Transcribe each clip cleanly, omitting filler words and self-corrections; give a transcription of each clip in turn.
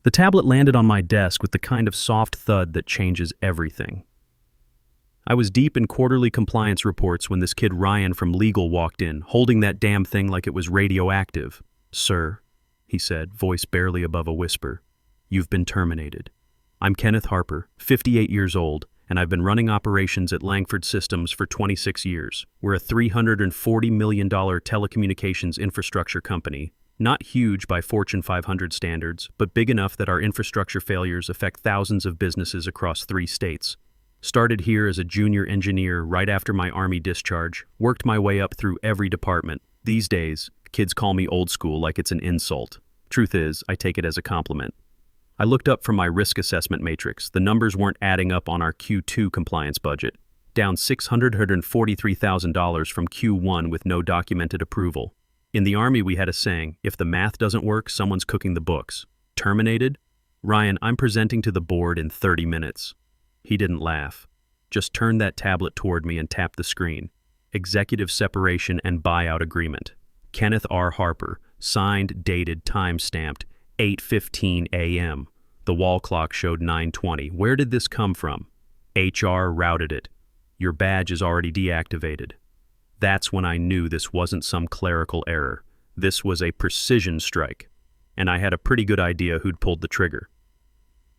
The tablet landed on my desk with the kind of soft thud that changes everything. I was deep in quarterly compliance reports when this kid Ryan from legal walked in, holding that damn thing like it was radioactive. "Sir," he said, voice barely above a whisper, "you've been terminated. I'm Kenneth Harper, 58 years old, and I've been running operations at Langford Systems for 26 years. We're a $340 million telecommunications infrastructure company, not huge by Fortune 500 standards, but big enough that our infrastructure failures affect thousands of businesses across 3 states. Started here as a junior engineer right after my Army discharge, worked my way up through every department. These days, kids call me old school like it's an insult. Truth is, I take it as a compliment. I looked up from my risk assessment matrix. The numbers weren't adding up on our Q2 compliance budget, down $643,000 from Q1 with no documented approval. In the Army, we had a saying, if the math doesn't work, someone's cooking the books. Terminated? Ryan, I'm presenting to the board in 30 minutes. He didn't laugh. Just turned that tablet toward me and tapped the screen. Executive separation and buyout agreement. Kenneth R. Harper, signed, dated, time-stamped, 8:15 a.m. The wall clock showed 9:20. Where did this come from? HR routed it. Your badge is already deactivated. That's when I knew this wasn't some clerical error. This was a precision strike. And I had a pretty good idea who'd pulled the trigger.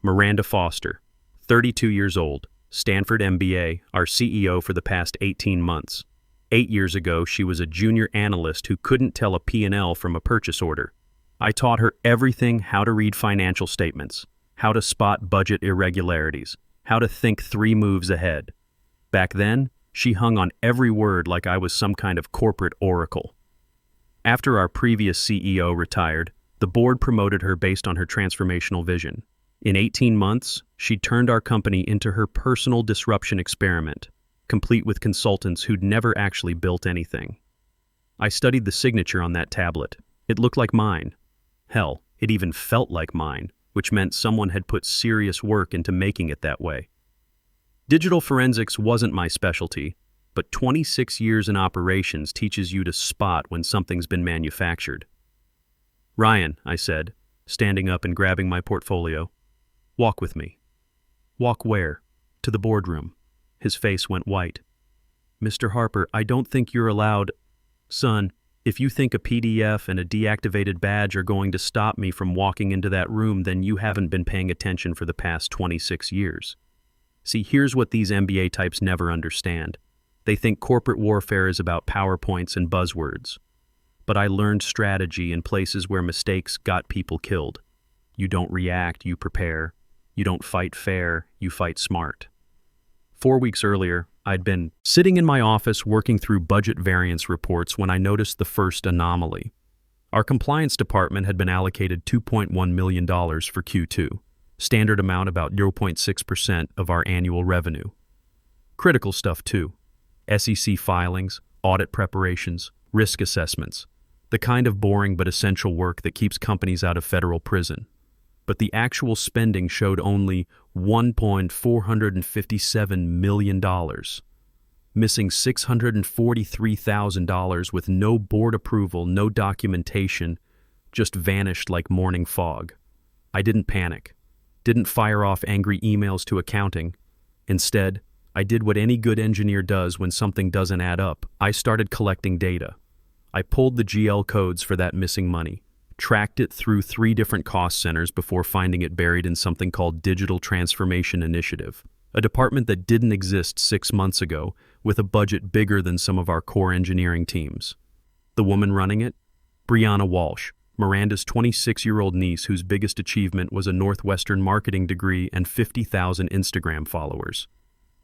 Miranda Foster, 32 years old, Stanford MBA, our CEO for the past 18 months. 8 years ago, she was a junior analyst who couldn't tell a P&L from a purchase order. I taught her everything: how to read financial statements, how to spot budget irregularities, how to think 3 moves ahead. Back then, she hung on every word like I was some kind of corporate oracle. After our previous CEO retired, the board promoted her based on her transformational vision. In 18 months, she turned our company into her personal disruption experiment, complete with consultants who'd never actually built anything. I studied the signature on that tablet. It looked like mine. Hell, it even felt like mine, which meant someone had put serious work into making it that way. Digital forensics wasn't my specialty, but 26 years in operations teaches you to spot when something's been manufactured. "Ryan," I said, standing up and grabbing my portfolio, "walk with me." "Walk where?" "To the boardroom." His face went white. "Mr. Harper, I don't think you're allowed." "Son, if you think a PDF and a deactivated badge are going to stop me from walking into that room, then you haven't been paying attention for the past 26 years. See, here's what these MBA types never understand. They think corporate warfare is about PowerPoints and buzzwords. But I learned strategy in places where mistakes got people killed. You don't react, you prepare. You don't fight fair, you fight smart." 4 weeks earlier, I'd been sitting in my office working through budget variance reports when I noticed the first anomaly. Our compliance department had been allocated $2.1 million for Q2, standard amount about 0.6% of our annual revenue. Critical stuff too. SEC filings, audit preparations, risk assessments, the kind of boring but essential work that keeps companies out of federal prison. But the actual spending showed only $1.457 million, missing $643,000 with no board approval, no documentation, just vanished like morning fog. I didn't panic, didn't fire off angry emails to accounting. Instead, I did what any good engineer does when something doesn't add up. I started collecting data. I pulled the GL codes for that missing money, tracked it through 3 different cost centers before finding it buried in something called Digital Transformation Initiative, a department that didn't exist 6 months ago, with a budget bigger than some of our core engineering teams. The woman running it? Brianna Walsh, Miranda's 26-year-old niece whose biggest achievement was a Northwestern marketing degree and 50,000 Instagram followers.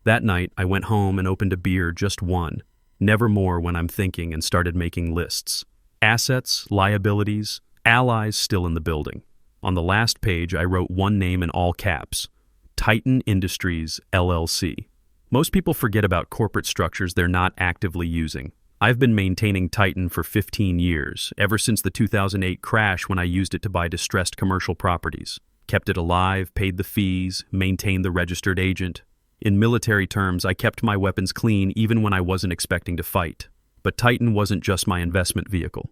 That night, I went home and opened a beer, just one, never more when I'm thinking, and started making lists. Assets, liabilities, allies still in the building. On the last page, I wrote one name in all caps: Titan Industries, LLC. Most people forget about corporate structures they're not actively using. I've been maintaining Titan for 15 years, ever since the 2008 crash when I used it to buy distressed commercial properties. Kept it alive, paid the fees, maintained the registered agent. In military terms, I kept my weapons clean even when I wasn't expecting to fight. But Titan wasn't just my investment vehicle.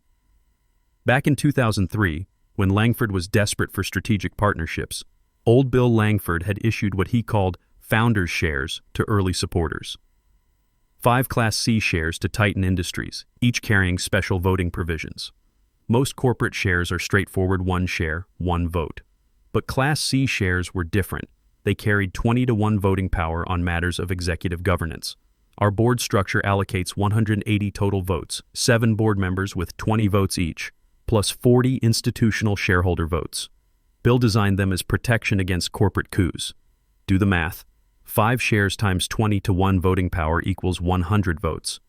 Back in 2003, when Langford was desperate for strategic partnerships, old Bill Langford had issued what he called founders' shares to early supporters. 5 Class C shares to Titan Industries, each carrying special voting provisions. Most corporate shares are straightforward 1 share, 1 vote. But Class C shares were different. They carried 20-to-1 voting power on matters of executive governance. Our board structure allocates 180 total votes, 7 board members with 20 votes each, plus 40 institutional shareholder votes. Bill designed them as protection against corporate coups. Do the math. 5 shares times 20-to-1 voting power equals 100 votes.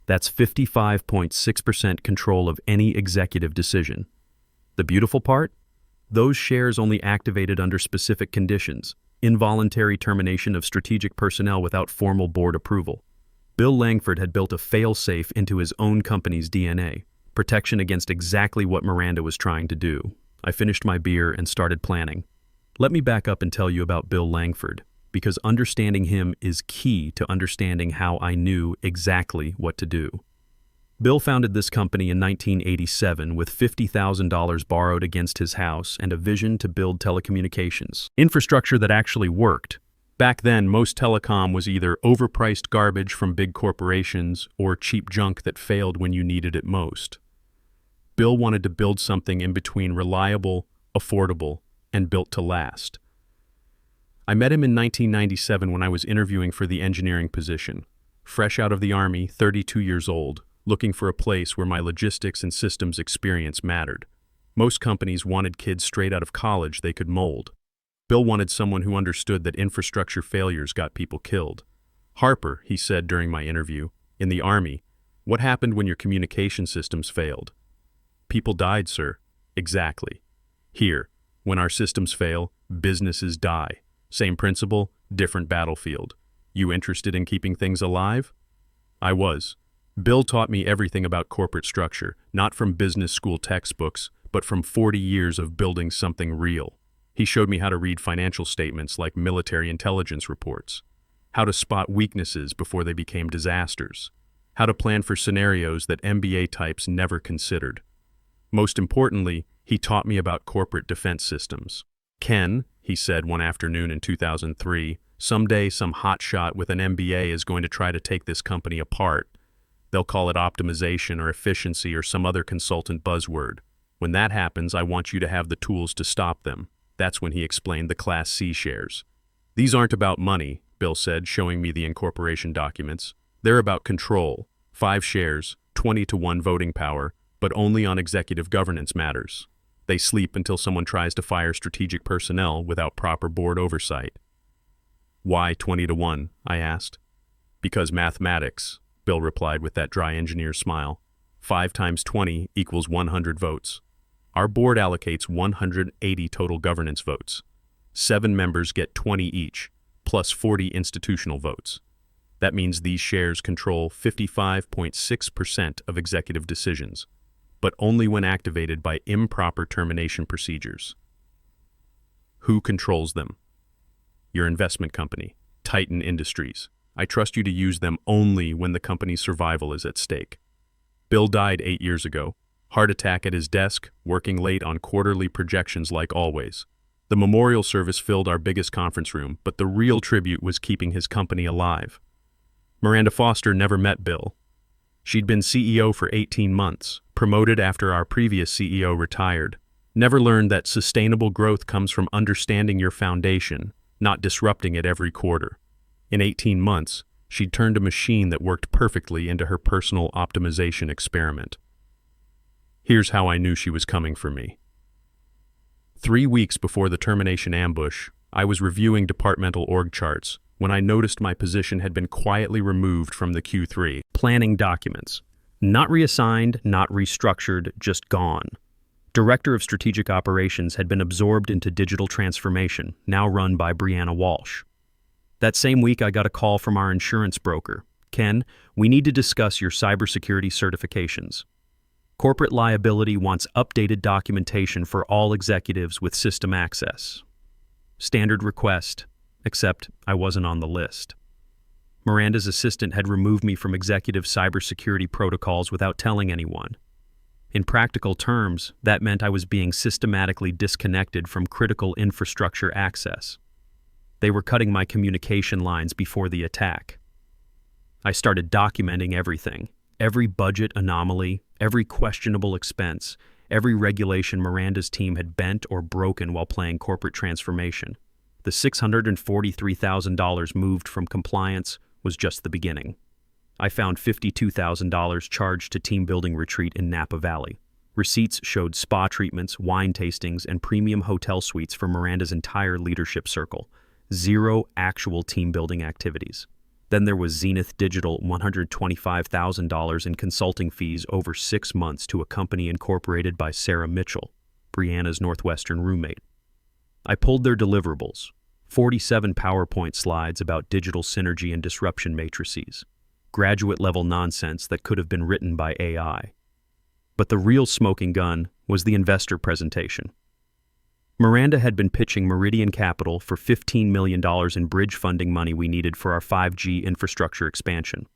That's 55.6% control of any executive decision. The beautiful part? Those shares only activated under specific conditions, involuntary termination of strategic personnel without formal board approval. Bill Langford had built a fail-safe into his own company's DNA, protection against exactly what Miranda was trying to do. I finished my beer and started planning. Let me back up and tell you about Bill Langford, because understanding him is key to understanding how I knew exactly what to do. Bill founded this company in 1987 with $50,000 borrowed against his house and a vision to build telecommunications infrastructure that actually worked. Back then, most telecom was either overpriced garbage from big corporations or cheap junk that failed when you needed it most. Bill wanted to build something in between reliable, affordable, and built to last. I met him in 1997 when I was interviewing for the engineering position. Fresh out of the Army, 32 years old, looking for a place where my logistics and systems experience mattered. Most companies wanted kids straight out of college they could mold. Bill wanted someone who understood that infrastructure failures got people killed. "Harper," he said during my interview, "in the Army, what happened when your communication systems failed?" "People died, sir." "Exactly. Here, when our systems fail, businesses die. Same principle, different battlefield. You interested in keeping things alive?" I was. Bill taught me everything about corporate structure, not from business school textbooks, but from 40 years of building something real. He showed me how to read financial statements like military intelligence reports, how to spot weaknesses before they became disasters, how to plan for scenarios that MBA types never considered. Most importantly, he taught me about corporate defense systems. "Ken," he said one afternoon in 2003, "someday some hotshot with an MBA is going to try to take this company apart. They'll call it optimization or efficiency or some other consultant buzzword. When that happens, I want you to have the tools to stop them." That's when he explained the Class C shares. "These aren't about money," Bill said, showing me the incorporation documents. "They're about control. 5 shares, 20-to-1 voting power, but only on executive governance matters. They sleep until someone tries to fire strategic personnel without proper board oversight." "Why 20-to-1?" I asked. "Because mathematics," Bill replied with that dry engineer's smile. 5 times 20 equals 100 votes. Our board allocates 180 total governance votes. 7 members get 20 each, plus 40 institutional votes. That means these shares control 55.6% of executive decisions, but only when activated by improper termination procedures. Who controls them? Your investment company, Titan Industries. I trust you to use them only when the company's survival is at stake. Bill died 8 years ago. Heart attack at his desk, working late on quarterly projections like always. The memorial service filled our biggest conference room, but the real tribute was keeping his company alive. Miranda Foster never met Bill. She'd been CEO for 18 months, promoted after our previous CEO retired. Never learned that sustainable growth comes from understanding your foundation, not disrupting it every quarter. In 18 months, she'd turned a machine that worked perfectly into her personal optimization experiment. Here's how I knew she was coming for me. 3 weeks before the termination ambush, I was reviewing departmental org charts when I noticed my position had been quietly removed from the Q3 planning documents. Not reassigned, not restructured, just gone. Director of Strategic Operations had been absorbed into digital transformation, now run by Brianna Walsh. That same week, I got a call from our insurance broker. "Ken, we need to discuss your cybersecurity certifications. Corporate liability wants updated documentation for all executives with system access." Standard request, except I wasn't on the list. Miranda's assistant had removed me from executive cybersecurity protocols without telling anyone. In practical terms, that meant I was being systematically disconnected from critical infrastructure access. They were cutting my communication lines before the attack. I started documenting everything, every budget anomaly, every questionable expense, every regulation Miranda's team had bent or broken while playing corporate transformation. The $643,000 moved from compliance was just the beginning. I found $52,000 charged to team-building retreat in Napa Valley. Receipts showed spa treatments, wine tastings, and premium hotel suites for Miranda's entire leadership circle. 0 actual team-building activities. Then there was Zenith Digital $125,000 in consulting fees over 6 months to a company incorporated by Sarah Mitchell, Brianna's Northwestern roommate. I pulled their deliverables, 47 PowerPoint slides about digital synergy and disruption matrices, graduate-level nonsense that could have been written by AI. But the real smoking gun was the investor presentation. Miranda had been pitching Meridian Capital for $15 million in bridge funding money we needed for our 5G infrastructure expansion.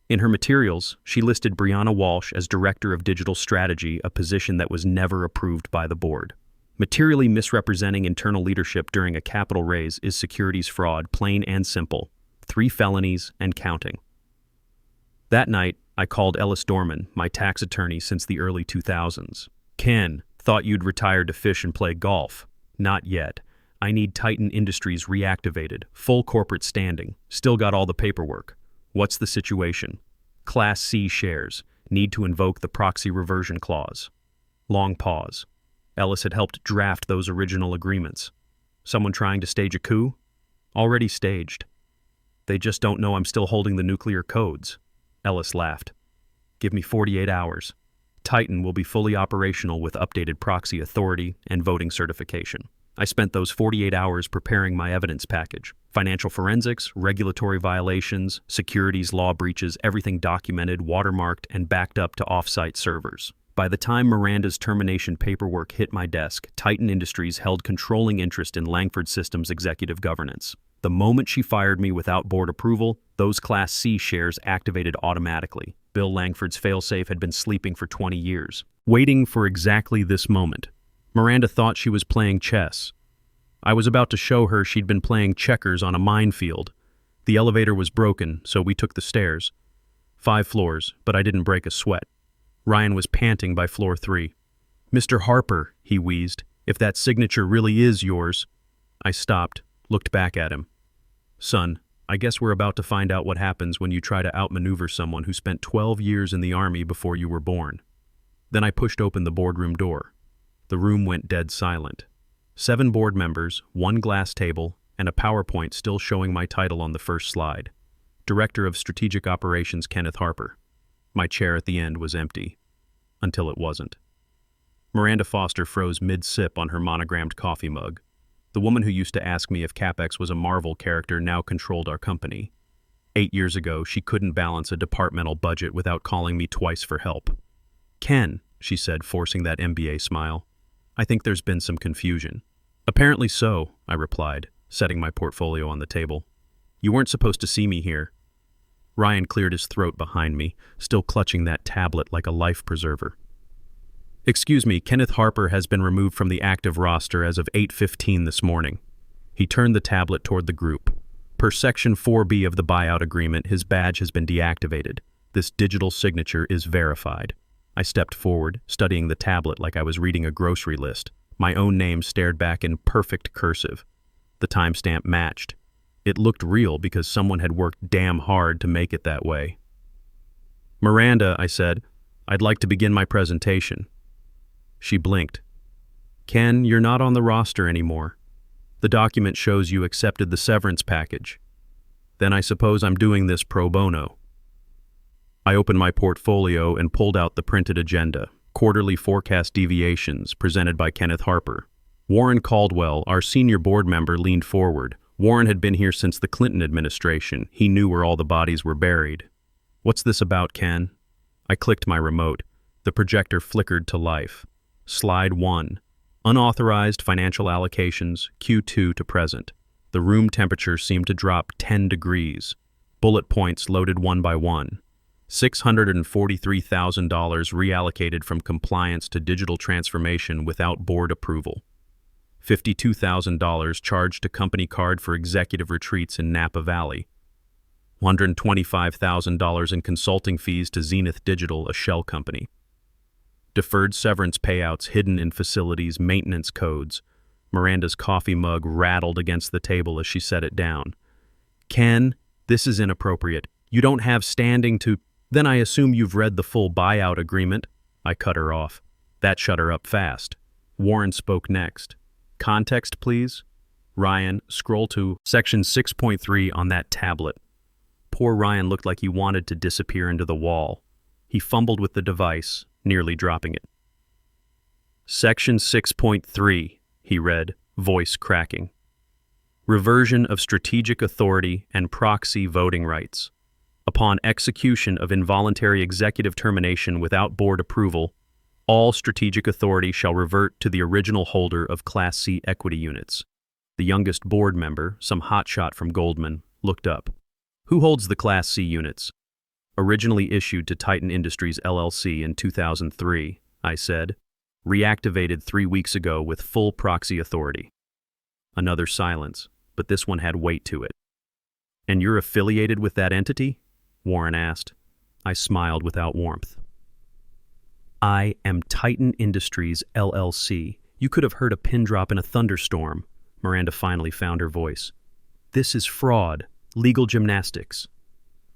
In her materials, she listed Brianna Walsh as Director of Digital Strategy, a position that was never approved by the board. Materially misrepresenting internal leadership during a capital raise is securities fraud, plain and simple. 3 felonies and counting. That night, I called Ellis Dorman, my tax attorney since the early 2000s. Ken, thought you'd retired to fish and play golf. Not yet. I need Titan Industries reactivated, full corporate standing, still got all the paperwork. What's the situation? Class C shares, need to invoke the proxy reversion clause. Long pause. Ellis had helped draft those original agreements. Someone trying to stage a coup? Already staged. They just don't know I'm still holding the nuclear codes. Ellis laughed. Give me 48 hours. Titan will be fully operational with updated proxy authority and voting certification. I spent those 48 hours preparing my evidence package. Financial forensics, regulatory violations, securities law breaches, everything documented, watermarked, and backed up to off-site servers. By the time Miranda's termination paperwork hit my desk, Titan Industries held controlling interest in Langford Systems' executive governance. The moment she fired me without board approval, those Class C shares activated automatically. Bill Langford's failsafe had been sleeping for 20 years, waiting for exactly this moment. Miranda thought she was playing chess. I was about to show her she'd been playing checkers on a minefield. The elevator was broken, so we took the stairs. 5 floors, but I didn't break a sweat. Ryan was panting by floor 3. "Mr. Harper," he wheezed, "if that signature really is yours." I stopped, looked back at him. "Son, I guess we're about to find out what happens when you try to outmaneuver someone who spent 12 years in the Army before you were born." Then I pushed open the boardroom door. The room went dead silent. 7 board members, 1 glass table, and a PowerPoint still showing my title on the first slide. Director of Strategic Operations Kenneth Harper. My chair at the end was empty. Until it wasn't. Miranda Foster froze mid-sip on her monogrammed coffee mug. The woman who used to ask me if CapEx was a Marvel character now controlled our company. 8 years ago, she couldn't balance a departmental budget without calling me twice for help. "Ken," she said, forcing that MBA smile, "I think there's been some confusion." "Apparently so," I replied, setting my portfolio on the table. "You weren't supposed to see me here." Ryan cleared his throat behind me, still clutching that tablet like a life preserver. "Excuse me, Kenneth Harper has been removed from the active roster as of 8:15 this morning." He turned the tablet toward the group. "Per Section 4B of the buyout agreement, his badge has been deactivated. This digital signature is verified." I stepped forward, studying the tablet like I was reading a grocery list. My own name stared back in perfect cursive. The timestamp matched. It looked real because someone had worked damn hard to make it that way. "Miranda," I said, "I'd like to begin my presentation." She blinked. "Ken, you're not on the roster anymore. The document shows you accepted the severance package. Then I suppose I'm doing this pro bono." I opened my portfolio and pulled out the printed agenda, quarterly forecast deviations presented by Kenneth Harper. Warren Caldwell, our senior board member, leaned forward. Warren had been here since the Clinton administration. He knew where all the bodies were buried. "What's this about, Ken?" I clicked my remote. The projector flickered to life. Slide 1. Unauthorized financial allocations, Q2 to present. The room temperature seemed to drop 10 degrees. Bullet points loaded one by one. $643,000 reallocated from compliance to digital transformation without board approval. $52,000 charged to company card for executive retreats in Napa Valley. $125,000 in consulting fees to Zenith Digital, a shell company. Deferred severance payouts hidden in facilities maintenance codes. Miranda's coffee mug rattled against the table as she set it down. Ken, this is inappropriate. You don't have standing to... Then I assume you've read the full buyout agreement. I cut her off. That shut her up fast. Warren spoke next. Context, please. Ryan, scroll to section 6.3 on that tablet. Poor Ryan looked like he wanted to disappear into the wall. He fumbled with the device, nearly dropping it. Section 6.3, he read, voice cracking. Reversion of strategic authority and proxy voting rights. Upon execution of involuntary executive termination without board approval, all strategic authority shall revert to the original holder of Class C equity units. The youngest board member, some hotshot from Goldman, looked up. Who holds the Class C units? Originally issued to Titan Industries LLC in 2003, I said. Reactivated 3 weeks ago with full proxy authority. Another silence, but this one had weight to it. And you're affiliated with that entity? Warren asked. I smiled without warmth. I am Titan Industries LLC. You could have heard a pin drop in a thunderstorm. Miranda finally found her voice. This is fraud, legal gymnastics.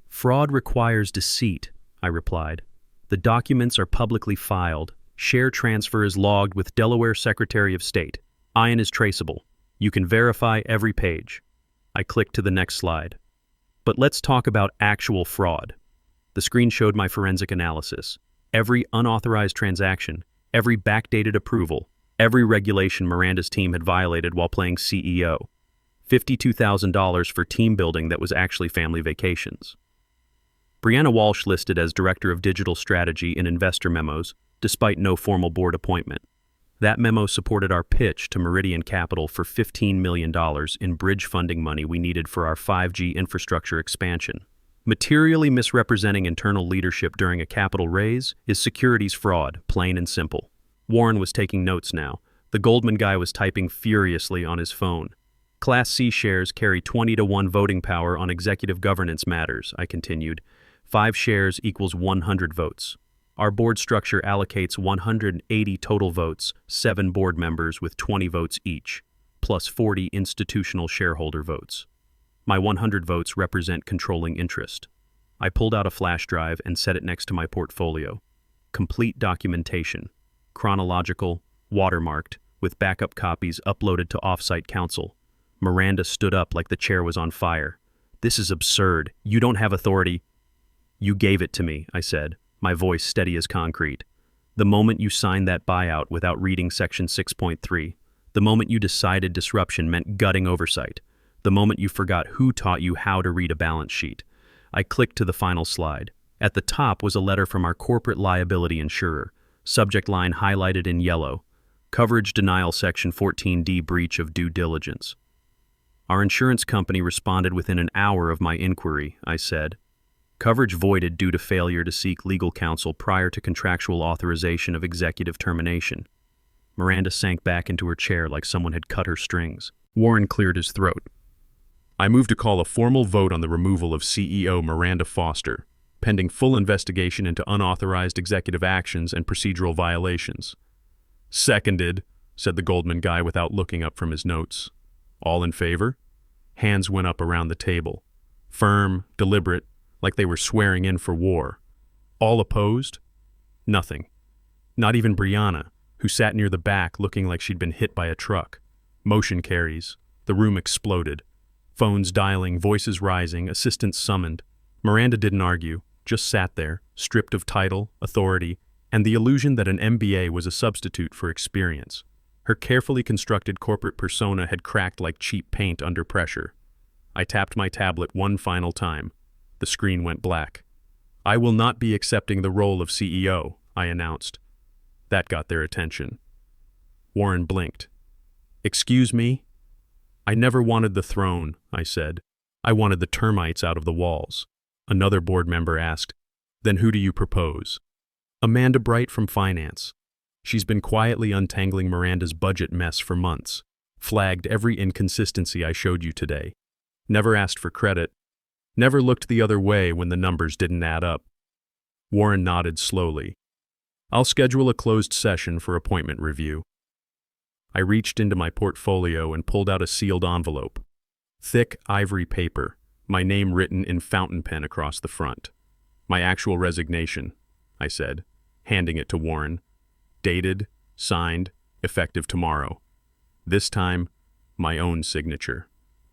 Fraud requires deceit, I replied. The documents are publicly filed. Share transfer is logged with Delaware Secretary of State. ION is traceable. You can verify every page. I clicked to the next slide. But let's talk about actual fraud. The screen showed my forensic analysis. Every unauthorized transaction, every backdated approval, every regulation Miranda's team had violated while playing CEO. $52,000 for team building that was actually family vacations. Brianna Walsh listed as Director of Digital Strategy in investor memos, despite no formal board appointment. That memo supported our pitch to Meridian Capital for $15 million in bridge funding money we needed for our 5G infrastructure expansion. Materially misrepresenting internal leadership during a capital raise is securities fraud, plain and simple. Warren was taking notes now. The Goldman guy was typing furiously on his phone. Class C shares carry 20-to-1 voting power on executive governance matters, I continued. 5 shares equals 100 votes. Our board structure allocates 180 total votes, 7 board members with 20 votes each, plus 40 institutional shareholder votes. My 100 votes represent controlling interest. I pulled out a flash drive and set it next to my portfolio. Complete documentation. Chronological, watermarked, with backup copies uploaded to off-site counsel. Miranda stood up like the chair was on fire. This is absurd. You don't have authority. You gave it to me, I said, my voice steady as concrete. The moment you signed that buyout without reading Section 6.3, the moment you decided disruption meant gutting oversight, the moment you forgot who taught you how to read a balance sheet. I clicked to the final slide. At the top was a letter from our corporate liability insurer, subject line highlighted in yellow, coverage denial Section 14D breach of due diligence. Our insurance company responded within an hour of my inquiry, I said. Coverage voided due to failure to seek legal counsel prior to contractual authorization of executive termination. Miranda sank back into her chair like someone had cut her strings. Warren cleared his throat. I move to call a formal vote on the removal of CEO Miranda Foster, pending full investigation into unauthorized executive actions and procedural violations. Seconded, said the Goldman guy without looking up from his notes. All in favor? Hands went up around the table. Firm, deliberate, like they were swearing in for war. All opposed? Nothing. Not even Brianna, who sat near the back looking like she'd been hit by a truck. Motion carries. The room exploded. Phones dialing, voices rising, assistants summoned. Miranda didn't argue, just sat there, stripped of title, authority, and the illusion that an MBA was a substitute for experience. Her carefully constructed corporate persona had cracked like cheap paint under pressure. I tapped my tablet one final time. The screen went black. I will not be accepting the role of CEO, I announced. That got their attention. Warren blinked. Excuse me? I never wanted the throne, I said. I wanted the termites out of the walls. Another board member asked, Then who do you propose? Amanda Bright from finance. She's been quietly untangling Miranda's budget mess for months, flagged every inconsistency I showed you today, never asked for credit, never looked the other way when the numbers didn't add up. Warren nodded slowly. I'll schedule a closed session for appointment review. I reached into my portfolio and pulled out a sealed envelope. Thick ivory paper, my name written in fountain pen across the front. My actual resignation, I said, handing it to Warren. Dated, signed, effective tomorrow. This time, my own signature.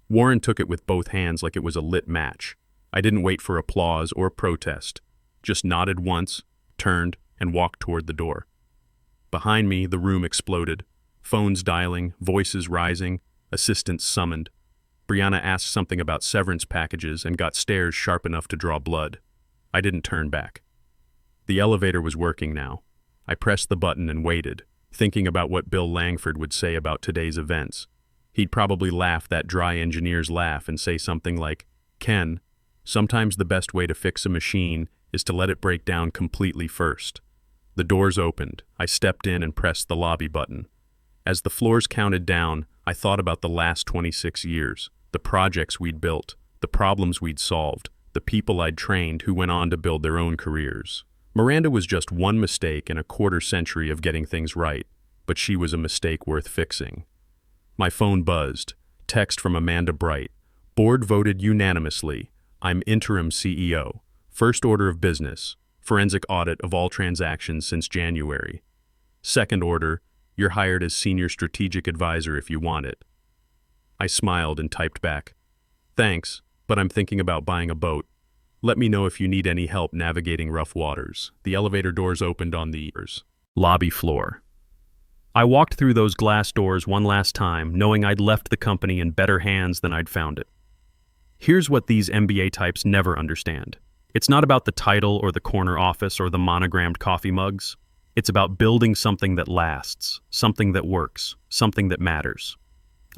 Warren took it with both hands like it was a lit match. I didn't wait for applause or protest, just nodded once, turned, and walked toward the door. Behind me, the room exploded. Phones dialing, voices rising, assistants summoned. Brianna asked something about severance packages and got stares sharp enough to draw blood. I didn't turn back. The elevator was working now. I pressed the button and waited, thinking about what Bill Langford would say about today's events. He'd probably laugh that dry engineer's laugh and say something like, "Ken, sometimes the best way to fix a machine is to let it break down completely first." The doors opened. I stepped in and pressed the lobby button. As the floors counted down, I thought about the last 26 years, the projects we'd built, the problems we'd solved, the people I'd trained who went on to build their own careers. Miranda was just one mistake in a quarter-century of getting things right, but she was a mistake worth fixing. My phone buzzed. Text from Amanda Bright. Board voted unanimously. I'm interim CEO. First order of business. Forensic audit of all transactions since January. Second order, you're hired as senior strategic advisor if you want it. I smiled and typed back, "Thanks, but I'm thinking about buying a boat. Let me know if you need any help navigating rough waters." The elevator doors opened on the lobby floor. I walked through those glass doors one last time, knowing I'd left the company in better hands than I'd found it. Here's what these MBA types never understand. It's not about the title or the corner office or the monogrammed coffee mugs. It's about building something that lasts, something that works, something that matters.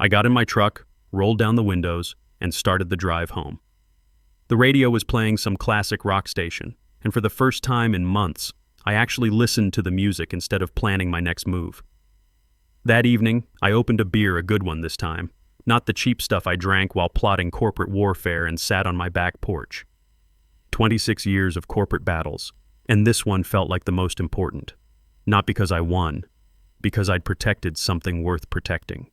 I got in my truck, rolled down the windows, and started the drive home. The radio was playing some classic rock station, and for the first time in months, I actually listened to the music instead of planning my next move. That evening, I opened a beer, a good one this time, not the cheap stuff I drank while plotting corporate warfare and sat on my back porch. 26 years of corporate battles, and this one felt like the most important. Not because I won, because I'd protected something worth protecting.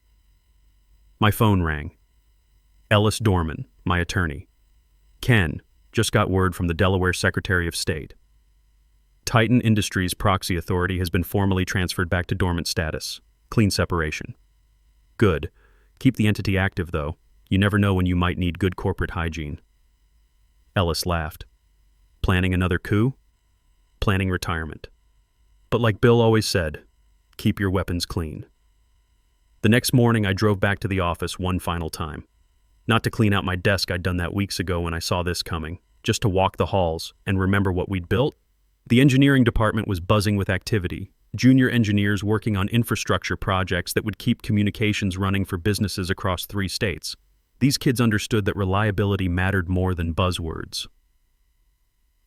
My phone rang. Ellis Dorman, my attorney. "Ken, just got word from the Delaware Secretary of State. Titan Industries proxy authority has been formally transferred back to dormant status. Clean separation." "Good. Keep the entity active, though. You never know when you might need good corporate hygiene." Ellis laughed. "Planning another coup?" "Planning retirement. But like Bill always said, keep your weapons clean." The next morning, I drove back to the office one final time. Not to clean out my desk, I'd done that weeks ago when I saw this coming, just to walk the halls and remember what we'd built. The engineering department was buzzing with activity, junior engineers working on infrastructure projects that would keep communications running for businesses across 3 states. These kids understood that reliability mattered more than buzzwords.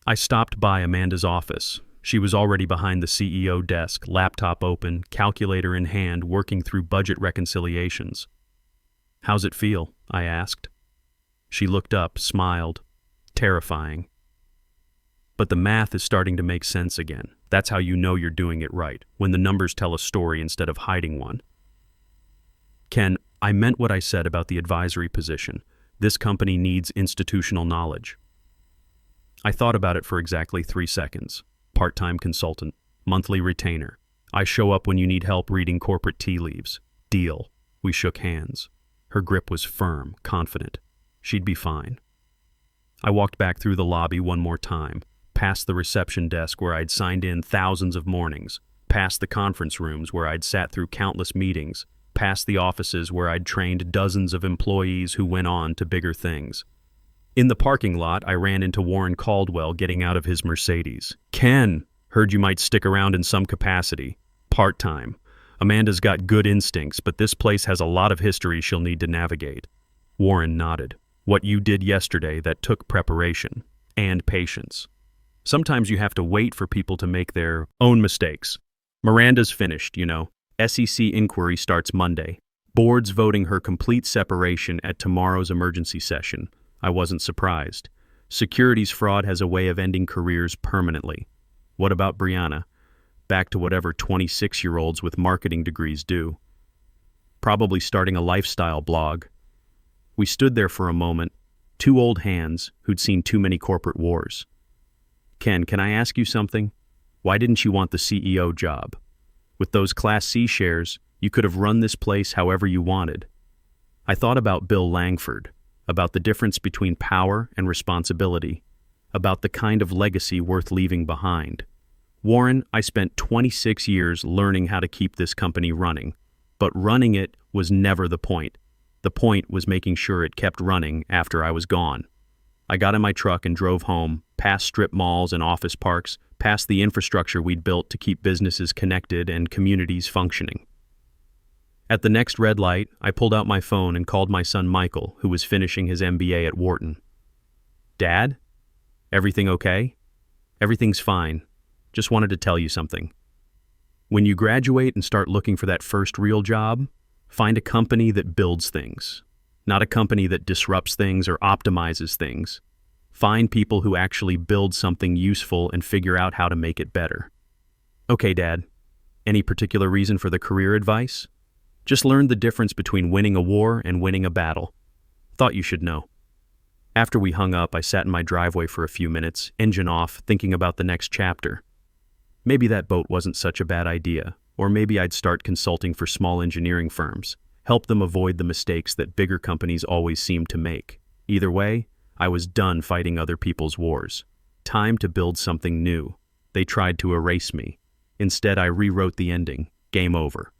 I stopped by Amanda's office. She was already behind the CEO desk, laptop open, calculator in hand, working through budget reconciliations. "How's it feel?" I asked. She looked up, smiled. Terrifying. But the math is starting to make sense again. That's how you know you're doing it right, when the numbers tell a story instead of hiding one. "Ken, I meant what I said about the advisory position. This company needs institutional knowledge." I thought about it for exactly 3 seconds. Part-time consultant, monthly retainer. I show up when you need help reading corporate tea leaves. Deal. We shook hands. Her grip was firm, confident. She'd be fine. I walked back through the lobby one more time, past the reception desk where I'd signed in thousands of mornings, past the conference rooms where I'd sat through countless meetings, past the offices where I'd trained dozens of employees who went on to bigger things. In the parking lot, I ran into Warren Caldwell getting out of his Mercedes. "Ken, heard you might stick around in some capacity. Part-time. Amanda's got good instincts, but this place has a lot of history she'll need to navigate." Warren nodded. "What you did yesterday that took preparation and patience." Sometimes you have to wait for people to make their own mistakes. Miranda's finished, you know. SEC inquiry starts Monday. Board's voting her complete separation at tomorrow's emergency session. I wasn't surprised. Securities fraud has a way of ending careers permanently. What about Brianna? Back to whatever 26-year-olds with marketing degrees do. Probably starting a lifestyle blog. We stood there for a moment, two old hands who'd seen too many corporate wars. Ken, can I ask you something? Why didn't you want the CEO job? With those Class C shares, you could have run this place however you wanted. I thought about Bill Langford, about the difference between power and responsibility, about the kind of legacy worth leaving behind. Warren, I spent 26 years learning how to keep this company running, but running it was never the point. The point was making sure it kept running after I was gone. I got in my truck and drove home, past strip malls and office parks, past the infrastructure we'd built to keep businesses connected and communities functioning. At the next red light, I pulled out my phone and called my son Michael, who was finishing his MBA at Wharton. Dad? Everything okay? Everything's fine. Just wanted to tell you something. When you graduate and start looking for that first real job, find a company that builds things, not a company that disrupts things or optimizes things. Find people who actually build something useful and figure out how to make it better. Okay, Dad. Any particular reason for the career advice? Just learned the difference between winning a war and winning a battle. Thought you should know. After we hung up, I sat in my driveway for a few minutes, engine off, thinking about the next chapter. Maybe that boat wasn't such a bad idea, or maybe I'd start consulting for small engineering firms, help them avoid the mistakes that bigger companies always seem to make. Either way, I was done fighting other people's wars. Time to build something new. They tried to erase me. Instead, I rewrote the ending. Game over.